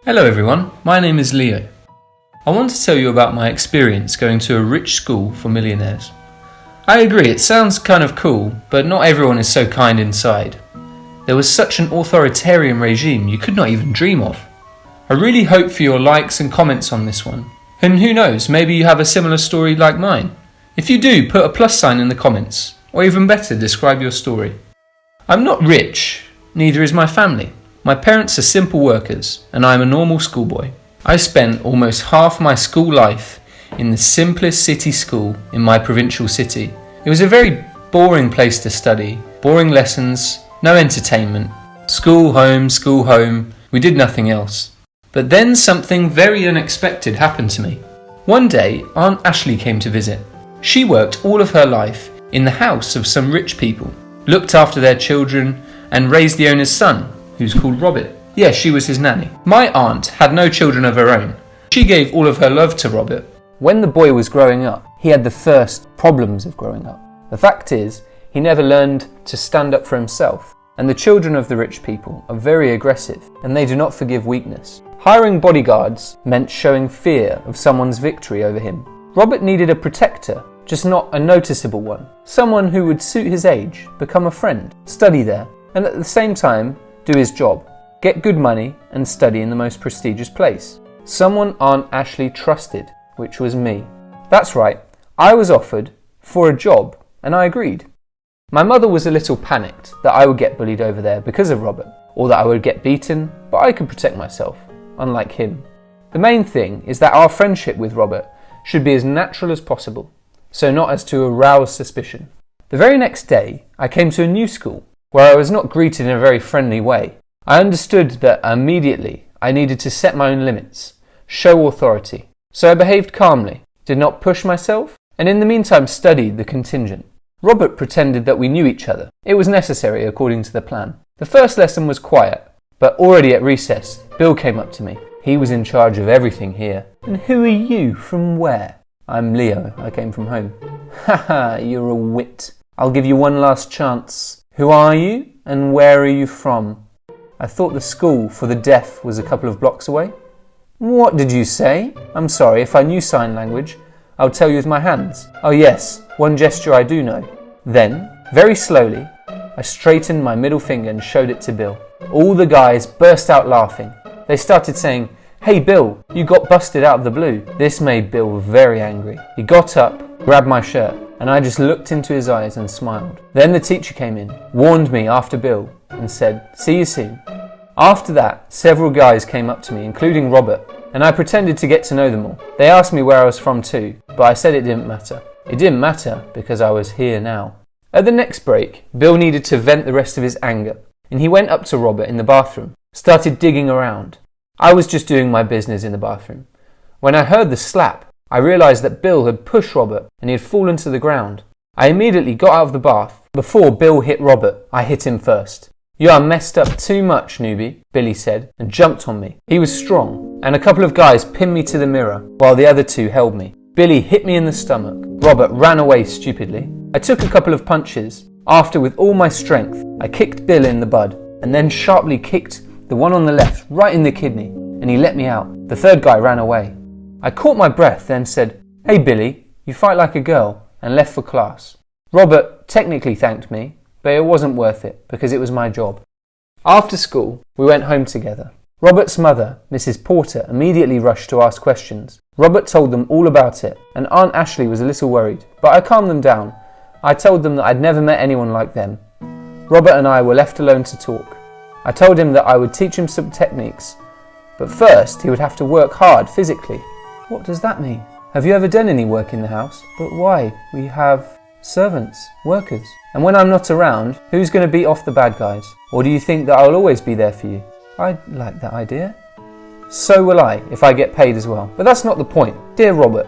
Hello everyone, my name is Leo. I want to tell you about my experience going to a rich school for millionaires. I agree, it sounds kind of cool, but not everyone is so kind inside. There was such an authoritarian regime you could not even dream of. I really hope for your likes and comments on this one. And who knows, maybe you have a similar story like mine. If you do, put a plus sign in the comments, or even better, describe your story. I'm not rich, neither is my family. My parents are simple workers, and I am a normal schoolboy. I spent almost half my school life in the simplest city school in my provincial city. It was a very boring place to study, boring lessons, no entertainment. School, home, we did nothing else. But then something very unexpected happened to me. One day, Aunt Ashley came to visit. She worked all of her life in the house of some rich people, looked after their children, and raised the owner's son, who's called Robert. Yeah, she was his nanny. My aunt had no children of her own. She gave all of her love to Robert. When the boy was growing up, he had the first problems of growing up. The fact is, he never learned to stand up for himself. And the children of the rich people are very aggressive, and they do not forgive weakness. Hiring bodyguards meant showing fear of someone's victory over him. Robert needed a protector, just not a noticeable one. Someone who would suit his age, become a friend, study there, and at the same time, do his job. Get good money and study in the most prestigious place. Someone Aunt Ashley trusted, which was me. That's right, I was offered for a job, and I agreed. My mother was a little panicked that I would get bullied over there because of Robert, or that I would get beaten, but I could protect myself, unlike him. The main thing is that our friendship with Robert should be as natural as possible, so not as to arouse suspicion. The very next day, I came to a new school, where I was not greeted in a very friendly way. I understood that immediately I needed to set my own limits, show authority. So I behaved calmly, did not push myself, and in the meantime studied the contingent. Robert pretended that we knew each other. It was necessary according to the plan. The first lesson was quiet, but already at recess, Bill came up to me. He was in charge of everything here. And who are you? From where? I'm Leo. I came from home. Haha, you're a wit. I'll give you one last chance. Who are you and where are you from? I thought the school for the deaf was a couple of blocks away. What did you say? I'm sorry, if I knew sign language, I would tell you with my hands. Oh yes, one gesture I do know. Then, very slowly, I straightened my middle finger and showed it to Bill. All the guys burst out laughing. They started saying, "Hey Bill, you got busted out of the blue." This made Bill very angry. He got up, grabbed my shirt, and I just looked into his eyes and smiled. Then the teacher came in, warned me after Bill, and said, "See you soon." After that, several guys came up to me, including Robert, and I pretended to get to know them all. They asked me where I was from too, but I said it didn't matter. It didn't matter because I was here now. At the next break, Bill needed to vent the rest of his anger, and he went up to Robert in the bathroom, started digging around. I was just doing my business in the bathroom. When I heard the slap, I realised that Bill had pushed Robert and he had fallen to the ground. I immediately got out of the bath. Before Bill hit Robert, I hit him first. "You are messed up too much, newbie," Billy said, and jumped on me. He was strong, and a couple of guys pinned me to the mirror, while the other two held me. Billy hit me in the stomach. Robert ran away stupidly. I took a couple of punches. After, with all my strength, I kicked Bill in the bud, and then sharply kicked the one on the left right in the kidney, and he let me out. The third guy ran away. I caught my breath, then said, "Hey Billy, you fight like a girl," and left for class. Robert technically thanked me, but it wasn't worth it because it was my job. After school, we went home together. Robert's mother, Mrs. Porter, immediately rushed to ask questions. Robert told them all about it, and Aunt Ashley was a little worried, but I calmed them down. I told them that I'd never met anyone like them. Robert and I were left alone to talk. I told him that I would teach him some techniques, but first he would have to work hard physically. What does that mean? Have you ever done any work in the house? But why? We have servants, workers. And when I'm not around, who's going to beat off the bad guys? Or do you think that I'll always be there for you? I like that idea. So will I, if I get paid as well. But that's not the point. Dear Robert,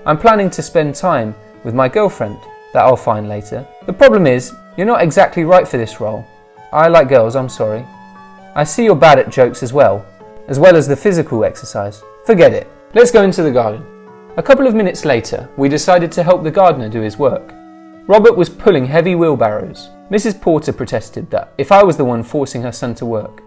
I'm planning to spend time with my girlfriend that I'll find later. The problem is, you're not exactly right for this role. I like girls, I'm sorry. I see you're bad at jokes as well as the physical exercise. Forget it. Let's go into the garden. A couple of minutes later, we decided to help the gardener do his work. Robert was pulling heavy wheelbarrows. Mrs. Porter protested that if I was the one forcing her son to work.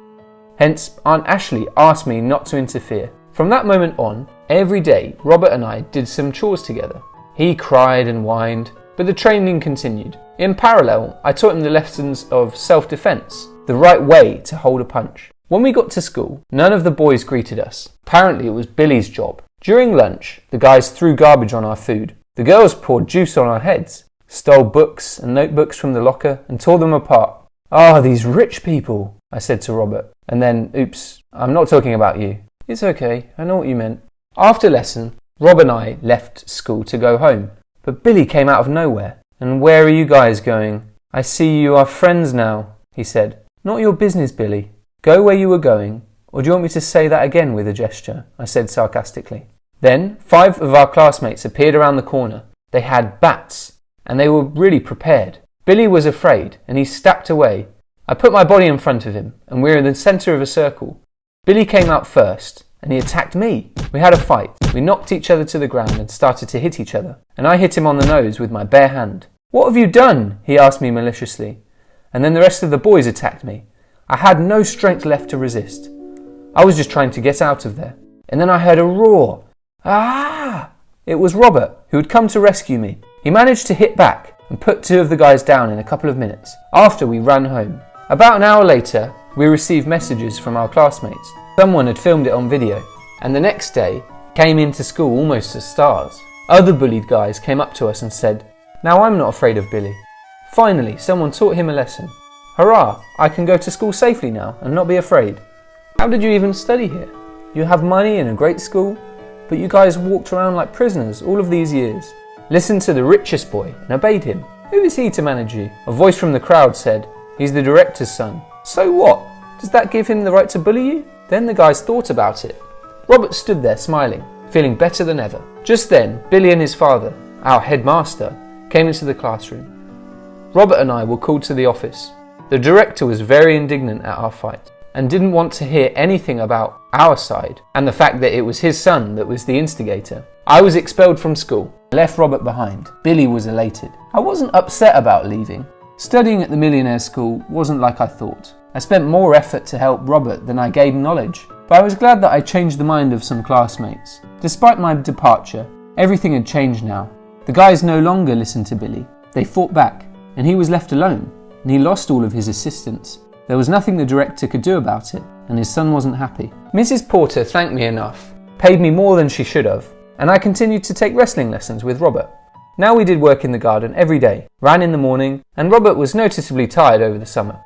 Hence, Aunt Ashley asked me not to interfere. From that moment on, every day, Robert and I did some chores together. He cried and whined, but the training continued. In parallel, I taught him the lessons of self-defense, the right way to hold a punch. When we got to school, none of the boys greeted us. Apparently it was Billy's job. During lunch, the guys threw garbage on our food. The girls poured juice on our heads, stole books and notebooks from the locker and tore them apart. "Ah, these rich people," I said to Robert. And then, oops, I'm not talking about you. It's okay, I know what you meant. After lesson, Rob and I left school to go home. But Billy came out of nowhere. "And where are you guys going? I see you are friends now," he said. "Not your business, Billy. Go where you were going. Or do you want me to say that again with a gesture?" I said sarcastically. Then 5 of our classmates appeared around the corner. They had bats, and they were really prepared. Billy was afraid, and he stamped away. I put my body in front of him, and we were in the centre of a circle. Billy came out first, and he attacked me. We had a fight. We knocked each other to the ground and started to hit each other, and I hit him on the nose with my bare hand. "What have you done?" he asked me maliciously. And then the rest of the boys attacked me. I had no strength left to resist. I was just trying to get out of there. And then I heard a roar. Ah! It was Robert, who had come to rescue me. He managed to hit back and put 2 of the guys down in a couple of minutes. After we ran home. About an hour later, we received messages from our classmates. Someone had filmed it on video, and the next day came into school almost as stars. Other bullied guys came up to us and said, "Now I'm not afraid of Billy." Finally, someone taught him a lesson. Hurrah, I can go to school safely now and not be afraid. How did you even study here? You have money and a great school, but you guys walked around like prisoners all of these years. Listened to the richest boy and obeyed him. Who is he to manage you? A voice from the crowd said, "He's the director's son." So what? Does that give him the right to bully you? Then the guys thought about it. Robert stood there smiling, feeling better than ever. Just then, Billy and his father, our headmaster, came into the classroom. Robert and I were called to the office. The director was very indignant at our fight and didn't want to hear anything about our side and the fact that it was his son that was the instigator. I was expelled from school, left Robert behind. Billy was elated. I wasn't upset about leaving. Studying at the Millionaire's school wasn't like I thought. I spent more effort to help Robert than I gave knowledge, but I was glad that I changed the mind of some classmates. Despite my departure, everything had changed now. The guys no longer listened to Billy. They fought back, and he was left alone, and he lost all of his assistants. There was nothing the director could do about it, and his son wasn't happy. Mrs. Porter thanked me enough, paid me more than she should have, and I continued to take wrestling lessons with Robert. Now we did work in the garden every day, ran in the morning, and Robert was noticeably tired over the summer.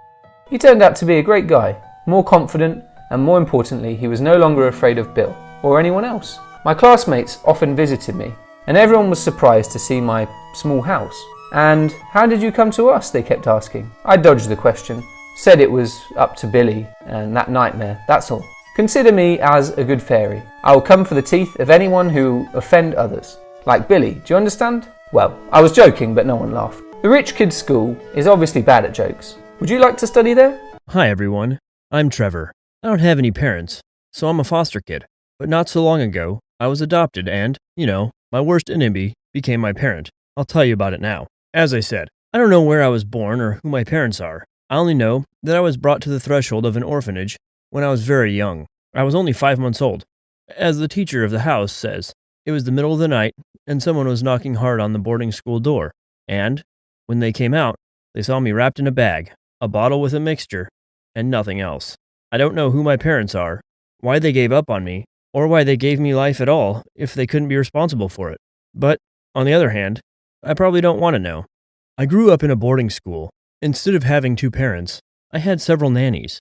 He turned out to be a great guy, more confident, and more importantly, he was no longer afraid of Bill, or anyone else. My classmates often visited me, and everyone was surprised to see my small house. "And how did you come to us?" they kept asking. I dodged the question, said it was up to Billy and that nightmare, that's all. Consider me as a good fairy. I will come for the teeth of anyone who offend others. Like Billy, do you understand? Well, I was joking, but no one laughed. The rich kid's school is obviously bad at jokes. Would you like to study there? Hi everyone, I'm Trevor. I don't have any parents, so I'm a foster kid. But not so long ago, I was adopted and, my worst enemy became my parent. I'll tell you about it now. As I said, I don't know where I was born or who my parents are. I only know that I was brought to the threshold of an orphanage when I was very young. I was only 5 months old. As the teacher of the house says, it was the middle of the night and someone was knocking hard on the boarding school door. And when they came out, they saw me wrapped in a bag, a bottle with a mixture, and nothing else. I don't know who my parents are, why they gave up on me, or why they gave me life at all if they couldn't be responsible for it. But, on the other hand, I probably don't want to know. I grew up in a boarding school. Instead of having 2 parents, I had several nannies.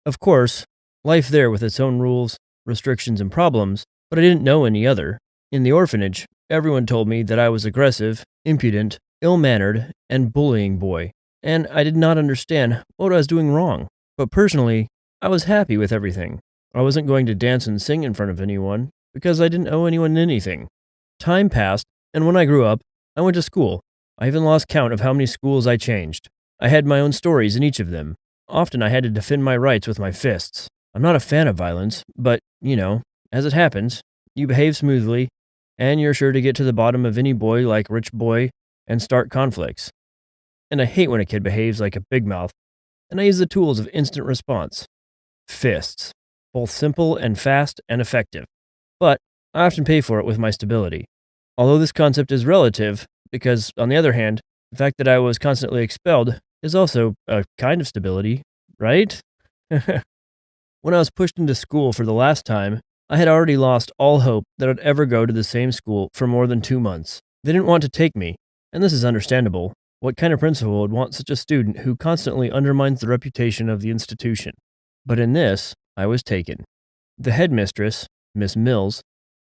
Of course, life there with its own rules, restrictions, and problems, but I didn't know any other. In the orphanage, everyone told me that I was aggressive, impudent, ill-mannered, and bullying boy, and I did not understand what I was doing wrong. But personally, I was happy with everything. I wasn't going to dance and sing in front of anyone, because I didn't owe anyone anything. Time passed, and when I grew up, I went to school. I even lost count of how many schools I changed. I had my own stories in each of them. Often I had to defend my rights with my fists. I'm not a fan of violence, but, as it happens, you behave smoothly, and you're sure to get to the bottom of any boy like rich boy and start conflicts. And I hate when a kid behaves like a big mouth, and I use the tools of instant response. fists. Both simple and fast and effective. But I often pay for it with my stability. Although this concept is relative, because, on the other hand, the fact that I was constantly expelled is also a kind of stability, right? When I was pushed into school for the last time, I had already lost all hope that I'd ever go to the same school for more than 2 months. They didn't want to take me, and this is understandable. What kind of principal would want such a student who constantly undermines the reputation of the institution? But in this, I was taken. The headmistress, Miss Mills,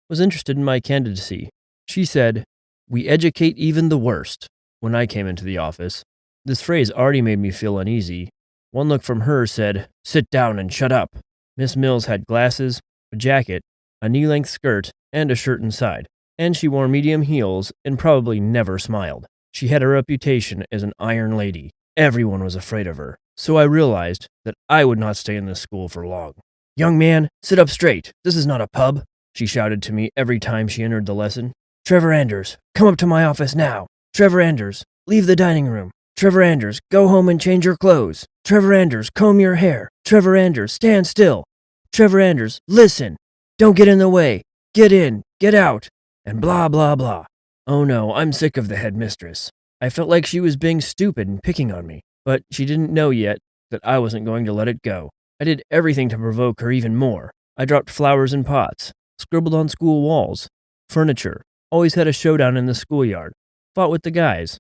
was interested in my candidacy. She said, "We educate even the worst," when I came into the office. This phrase already made me feel uneasy. One look from her said, "Sit down and shut up." Miss Mills had glasses, a jacket, a knee-length skirt, and a shirt inside, and she wore medium heels and probably never smiled. She had a reputation as an iron lady. Everyone was afraid of her, so I realized that I would not stay in this school for long. "Young man, sit up straight. This is not a pub," she shouted to me every time she entered the lesson. "Trevor Anders, come up to my office now. Trevor Anders, leave the dining room. Trevor Anders, go home and change your clothes. Trevor Anders, comb your hair. Trevor Anders, stand still. Trevor Anders, listen. Don't get in the way. Get in, get out," and blah, blah, blah. Oh no, I'm sick of the headmistress. I felt like she was being stupid and picking on me, but she didn't know yet that I wasn't going to let it go. I did everything to provoke her even more. I dropped flowers in pots, scribbled on school walls, furniture, always had a showdown in the schoolyard, fought with the guys,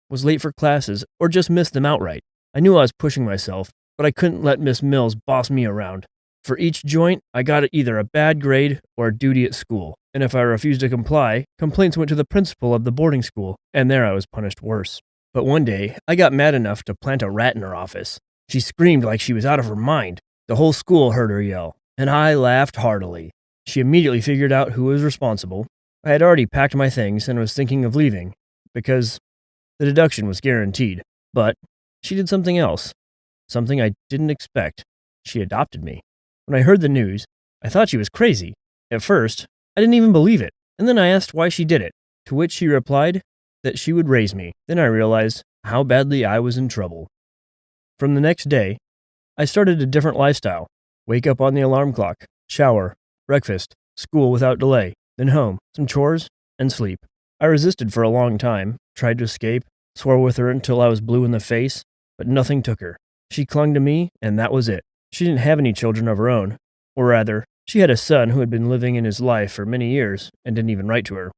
was late for classes, or just missed them outright. I knew I was pushing myself, but I couldn't let Miss Mills boss me around. For each joint, I got either a bad grade or a duty at school, and if I refused to comply, complaints went to the principal of the boarding school, and there I was punished worse. But one day, I got mad enough to plant a rat in her office. She screamed like she was out of her mind. The whole school heard her yell, and I laughed heartily. She immediately figured out who was responsible. I had already packed my things and was thinking of leaving, because the deduction was guaranteed. But she did something else, something I didn't expect. She adopted me. When I heard the news, I thought she was crazy. At first, I didn't even believe it, and then I asked why she did it, to which she replied that she would raise me. Then I realized how badly I was in trouble. From the next day, I started a different lifestyle. Wake up on the alarm clock, shower, breakfast, school without delay, then home, some chores, and sleep. I resisted for a long time, tried to escape, swore with her until I was blue in the face, but nothing took her. She clung to me, and that was it. She didn't have any children of her own, or rather, she had a son who had been living in his life for many years and didn't even write to her.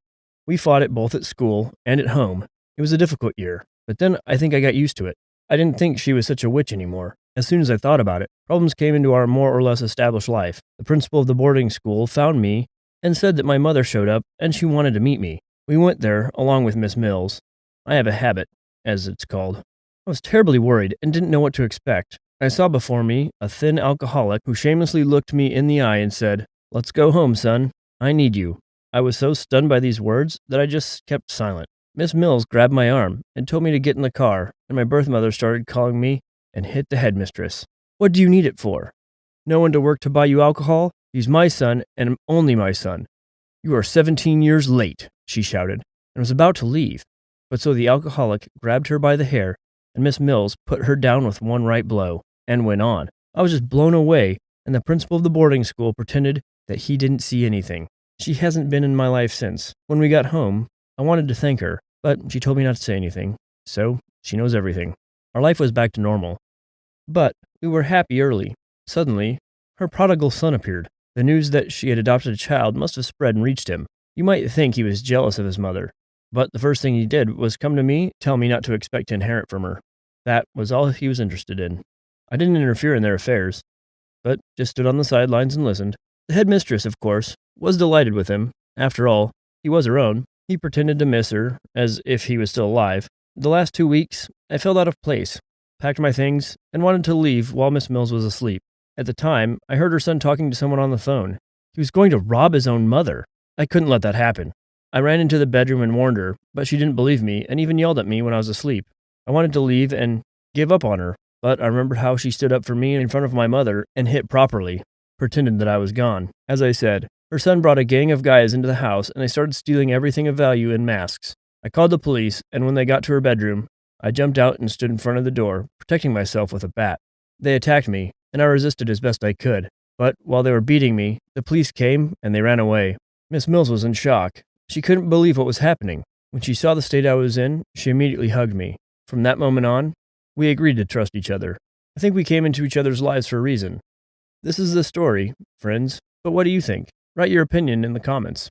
We fought it both at school and at home. It was a difficult year, but then I think I got used to it. I didn't think she was such a witch anymore. As soon as I thought about it, problems came into our more or less established life. The principal of the boarding school found me and said that my mother showed up and she wanted to meet me. We went there along with Miss Mills. I have a habit, as it's called. I was terribly worried and didn't know what to expect. I saw before me a thin alcoholic who shamelessly looked me in the eye and said, "Let's go home, son. I need you." I was so stunned by these words that I just kept silent. Miss Mills grabbed my arm and told me to get in the car, and my birth mother started calling me and hit the headmistress. "What do you need it for? No one to work to buy you alcohol? He's my son and only my son. You are 17 years late," she shouted, and was about to leave. But so the alcoholic grabbed her by the hair, and Miss Mills put her down with one right blow, and went on. I was just blown away, and the principal of the boarding school pretended that he didn't see anything. She hasn't been in my life since. When we got home, I wanted to thank her, but she told me not to say anything, so she knows everything. Our life was back to normal. But we were happy early. Suddenly, her prodigal son appeared. The news that she had adopted a child must have spread and reached him. You might think he was jealous of his mother, but the first thing he did was come to me, tell me not to expect to inherit from her. That was all he was interested in. I didn't interfere in their affairs, but just stood on the sidelines and listened. The headmistress, of course, was delighted with him. After all, he was her own. He pretended to miss her, as if he was still alive. The last 2 weeks, I felt out of place, packed my things, and wanted to leave while Miss Mills was asleep. At the time, I heard her son talking to someone on the phone. He was going to rob his own mother. I couldn't let that happen. I ran into the bedroom and warned her, but she didn't believe me and even yelled at me when I was asleep. I wanted to leave and give up on her, but I remembered how she stood up for me in front of my mother and hit properly, pretended that I was gone. As I said, her son brought a gang of guys into the house and they started stealing everything of value in masks. I called the police, and when they got to her bedroom, I jumped out and stood in front of the door, protecting myself with a bat. They attacked me, and I resisted as best I could. But while they were beating me, the police came and they ran away. Miss Mills was in shock. She couldn't believe what was happening. When she saw the state I was in, she immediately hugged me. From that moment on, we agreed to trust each other. I think we came into each other's lives for a reason. This is the story, friends, but what do you think? Write your opinion in the comments.